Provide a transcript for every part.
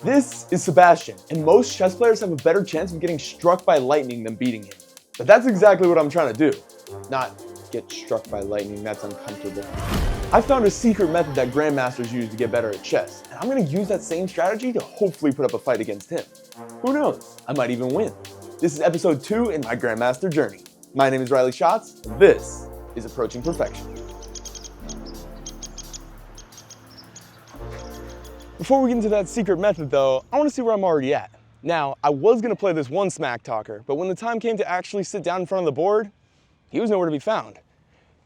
This is Sebastian, and most chess players have a better chance of getting struck by lightning than beating him. But that's exactly what I'm trying to do. Not get struck by lightning, that's uncomfortable. I found a secret method that grandmasters use to get better at chess, and I'm going to use that same strategy to hopefully put up a fight against him. Who knows? I might even win. This is episode 2 in my Grandmaster journey. My name is Riley Schatz, and this is Approaching Perfection. Before we get into that secret method though, I want to see where I'm already at. Now, I was going to play this one smack talker, but when the time came to actually sit down in front of the board, he was nowhere to be found.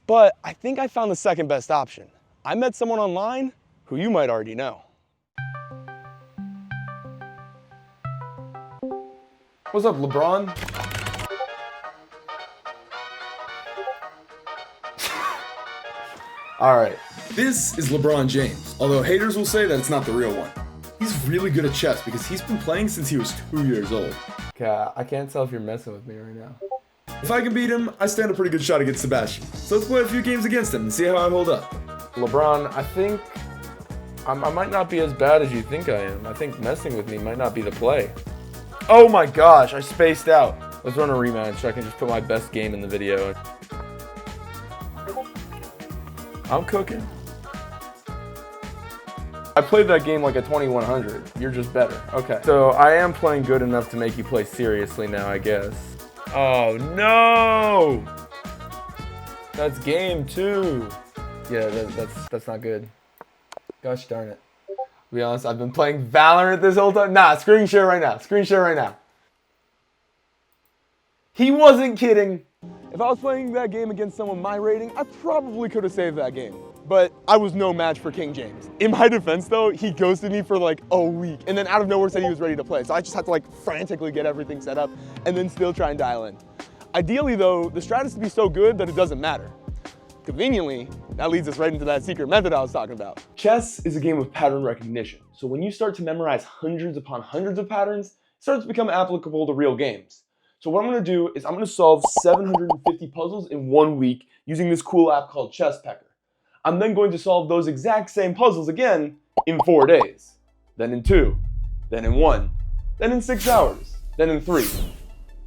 But I think I found the second best option. I met someone online who you might already know. What's up, LeBron? All right, this is LeBron James, although haters will say that it's not the real one. He's really good at chess because he's been playing since he was 2 years old. Okay, I can't tell if you're messing with me right now. If I can beat him, I stand a pretty good shot against Sebastian. So let's play a few games against him and see how I hold up. LeBron, I think I might not be as bad as you think I am. I think messing with me might not be the play. Oh my gosh, I spaced out. Let's run a rematch so I can just put my best game in the video. I'm cooking. I played that game like a 2100. You're just better. Okay. So I am playing good enough to make you play seriously now, I guess. Oh no! That's game 2. Yeah, that's not good. Gosh darn it. To be honest, I've been playing Valorant this whole time. Nah, screen share right now. Screen share right now. He wasn't kidding. If I was playing that game against someone my rating, I probably could have saved that game. But I was no match for King James. In my defense though, he ghosted me for like a week and then out of nowhere said he was ready to play. So I just had to like frantically get everything set up and then still try and dial in. Ideally though, the strat is to be so good that it doesn't matter. Conveniently, that leads us right into that secret method I was talking about. Chess is a game of pattern recognition. So when you start to memorize hundreds upon hundreds of patterns, it starts to become applicable to real games. So what I'm going to do is I'm going to solve 750 puzzles in 1 week using this cool app called Chesspecker. I'm then going to solve those exact same puzzles again in 4 days, then in 2, then in 1, then in 6 hours, then in 3.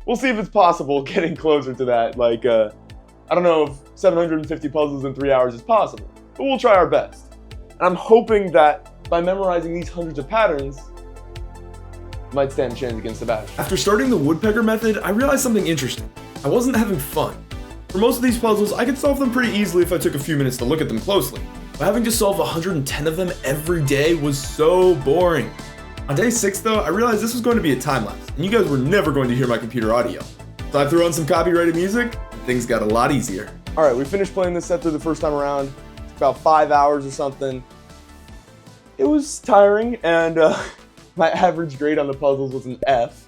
We'll see if it's possible getting closer to that. Like, I don't know if 750 puzzles in 3 hours is possible, but we'll try our best. And I'm hoping that by memorizing these hundreds of patterns, might stand a chance against Sebastian. After starting the woodpecker method, I realized something interesting. I wasn't having fun. For most of these puzzles, I could solve them pretty easily if I took a few minutes to look at them closely. But having to solve 110 of them every day was so boring. On day 6 though, I realized this was going to be a time lapse, and you guys were never going to hear my computer audio. So I threw on some copyrighted music, and things got a lot easier. Alright, we finished playing this set through the first time around. It's about 5 hours or something. It was tiring, and my average grade on the puzzles was an F.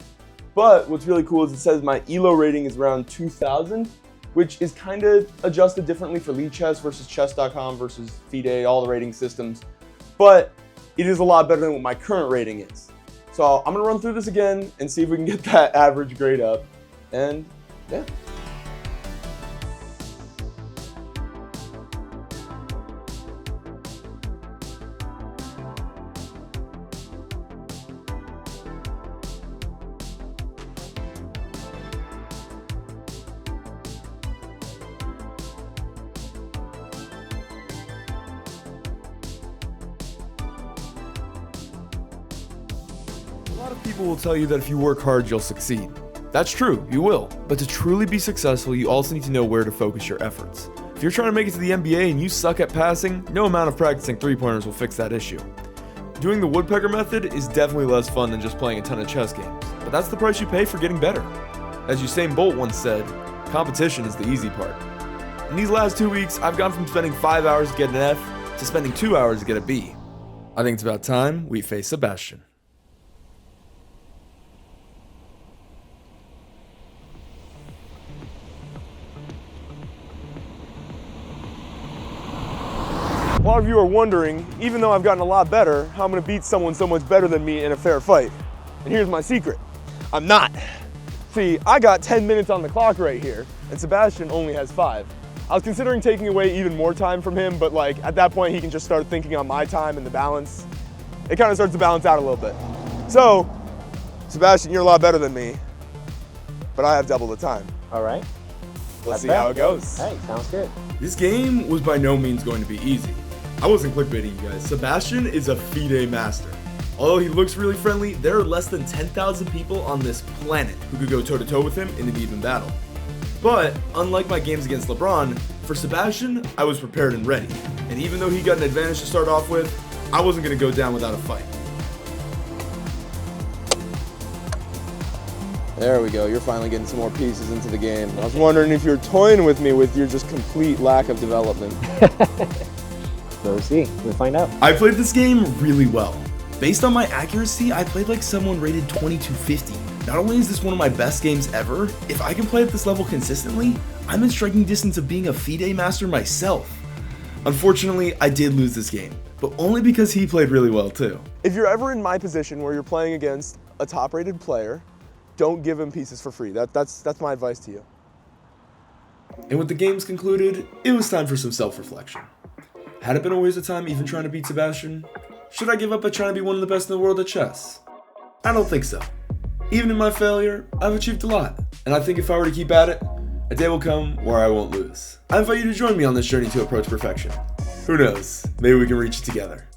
But what's really cool is it says my ELO rating is around 2000, which is kind of adjusted differently for Lead Chess versus Chess.com versus FIDE, all the rating systems. But it is a lot better than what my current rating is. So I'm gonna run through this again and see if we can get that average grade up. And yeah. A lot of people will tell you that if you work hard, you'll succeed. That's true, you will. But to truly be successful, you also need to know where to focus your efforts. If you're trying to make it to the NBA and you suck at passing, no amount of practicing three-pointers will fix that issue. Doing the woodpecker method is definitely less fun than just playing a ton of chess games, but that's the price you pay for getting better. As Usain Bolt once said, competition is the easy part. In these last 2 weeks, I've gone from spending 5 hours to get an F to spending 2 hours to get a B. I think it's about time we face Sebastian. A lot of you are wondering, even though I've gotten a lot better, how I'm going to beat someone so much better than me in a fair fight. And here's my secret. I'm not. See, I got 10 minutes on the clock right here, and Sebastian only has 5. I was considering taking away even more time from him, but like at that point he can just start thinking on my time and the balance. It kind of starts to balance out a little bit. So, Sebastian, you're a lot better than me, but I have double the time. All right. Let's see how it goes. Hey, sounds good. This game was by no means going to be easy. I wasn't clickbaiting you guys. Sebastian is a FIDE Master. Although he looks really friendly, there are less than 10,000 people on this planet who could go toe-to-toe with him in an even battle. But, unlike my games against LeBron, for Sebastian, I was prepared and ready. And even though he got an advantage to start off with, I wasn't going to go down without a fight. There we go, you're finally getting some more pieces into the game. I was wondering if you're toying with me with your just complete lack of development. We'll see. We'll find out. I played this game really well. Based on my accuracy, I played like someone rated 2250. Not only is this one of my best games ever, if I can play at this level consistently, I'm in striking distance of being a FIDE Master myself. Unfortunately, I did lose this game, but only because he played really well too. If you're ever in my position where you're playing against a top-rated player, don't give him pieces for free. That's my advice to you. And with the games concluded, it was time for some self-reflection. Had it been a waste of time even trying to beat Sebastian? Should I give up at trying to be one of the best in the world at chess? I don't think so. Even in my failure, I've achieved a lot, and I think if I were to keep at it, a day will come where I won't lose. I invite you to join me on this journey to approach perfection. Who knows, maybe we can reach it together.